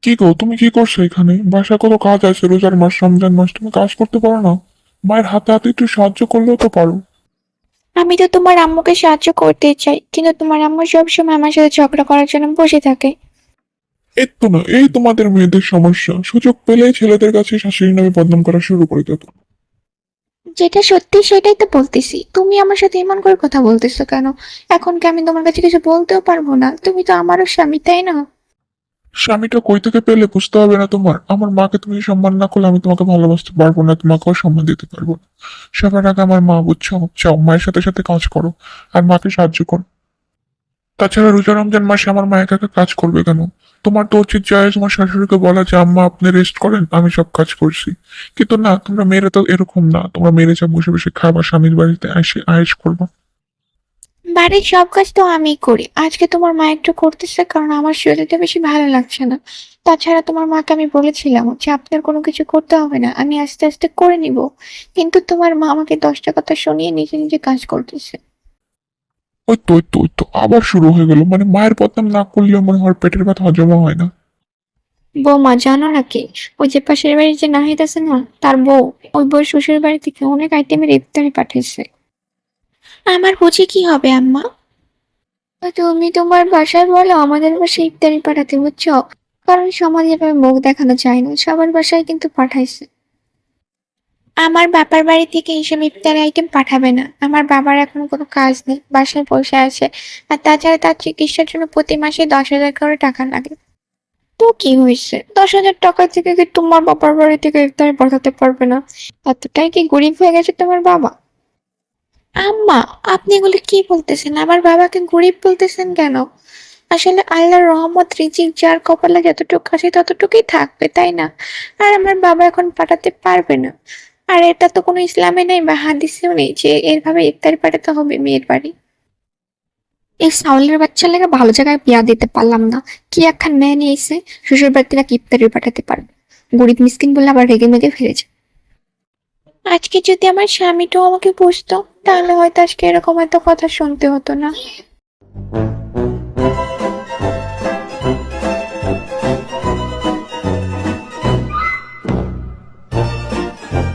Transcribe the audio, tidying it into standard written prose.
কি গো, তুমি কি করছো এখানে? বাসায় কত কাজ আছে, রোজার মাস, রমজান মাস, তুমি কাজ করতে পারো না? মায়ের হাতে হাতে একটু সাহায্য করলেও তো পারো। আমি তো তোমার আম্মুকে সাহায্য করতে চাই, কিন্তু তোমার আম্মু সবসময় আমার সাথে ঝগড়া করার জন্য বসে থাকে। এই তো না, এই তোমাদের মেয়েদের সমস্যা, সুযোগ পেলেই ছেলেদের কাছে শাশুড়ি নামে বদনাম করা শুরু করে দিত। যেটা সত্যি সেটাই তো বলতেছি, তুমি আমার সাথে এমন করে কথা বলতেছো কেন? এখন কি আমি তোমার কাছে কিছু বলতেও পারবো না? তুমি তো আমারও স্বামী, তাই না? স্বামীটা কই থেকে পেলে বুঝতে হবে না তোমার? আমার মাকে তুমি সম্মান না করলে আমি তোমাকে ভালোবাসতে পারবো না, তোমাকেও সম্মান দিতে পারবো না। সবার আগে আমার মা, বুঝছো? যাও, মায়ের সাথে সাথে কাজ করো আর মাকে সাহায্য করো। তাছাড়া রোজা রমজান মাসে আমার মা একা একা কাজ করবে কেন? তোমার তো উচিত যায় তোমার শাশুড়িকে বলা যে আম্মা আপনি রেস্ট করেন, আমি সব কাজ করছি। কিন্তু না, তোমরা মেয়েরা তো এরকম না, তোমরা মেয়েরা যা বসে বসে খাবা, স্বামীর বাড়িতে এসে আয়েশ করবো। বাড়ির সব কাজ তো আমিই করি, আজকে তোমার মা একটু করতেছে কারণ আমার শরীরটা বেশি ভালো লাগছে না। তাছাড়া তোমার মাকে আমি বলেছিলাম যে আপনার কোনো কিছু করতে হবে না, আমি আস্তে আস্তে করে নিব। কিন্তু তোমার মা আমাকে 10টা কথা শুনিয়ে নিজে নিজে কাজ করতেছে। ওই তো আবার শুরু হয়ে গেল, মানে মায়ের বদনাম না করলেও মনে হয় পেটের ব্যথা হজম হয় না। বৌমা, জানো নাকি? ওই যে পাশের বাড়ির যে নাহিদ আছে না, তার বউ, ওই বউ শ্বশুর বাড়ি থেকে অনেক আইটেমের ইফতারি পাঠিয়েছে। আমার বুঝি কি হবে আম্মা? তুমি তোমার বাসায় বলো আমাদের বাসায় ইফতারি পাঠাতে, বুঝছো? কারণ সমাজে এভাবে মুখ দেখানো যায় না, সবার বাসায় কিন্তু পাঠাইছে। আমার বাবার বাড়ি থেকে এইসব ইফতারি আইটেম পাঠাবে না, আমার বাবার এখন কোনো কাজ নেই, বাসায় বসে আছে। আর তাছাড়া তার চিকিৎসার জন্য প্রতি মাসে 10,000 করে টাকা লাগে। তো কি হয়েছে, 10,000 টাকা থেকে কি তোমার বাবার বাড়ি থেকে ইফতারি পাঠাতে পারবে না? এতটাই কি গরিব হয়ে গেছে তোমার বাবা? আম্মা, আপনি এগুলো কি বলতেছেন? আমার বাবাকে গরিব বলতেছেন কেন? আসলে আল্লাহর রহমত, রিজিক যার কপালে যতটুকু আছে ততটুকুই থাকবে, তাই না? আর আমার বাবা এখন পাঠাতে পারবে না। আর এটা তো কোনো ইসলামে নেই বা হাদিসেও নেই যে এভাবে ইফতারি পাঠাতে হবে মেয়ের বাড়ি। এই সাউলের বাচ্চা লেগে ভালো জায়গায় বিয়া দিতে পারলাম না। কি একখান মেয়ে নিয়ে এসে শ্বশুর বাড়িতে নাকি ইফতারি পাঠাতে পারবে? গরিব মিসকিন বলে আবার রেগে মেগে ফিরেছে। আজকে যদি আমার স্বামীটাও আমাকে বুঝতো, তাহলে হয়তো আজকে এরকম এত কথা শুনতে হতো না।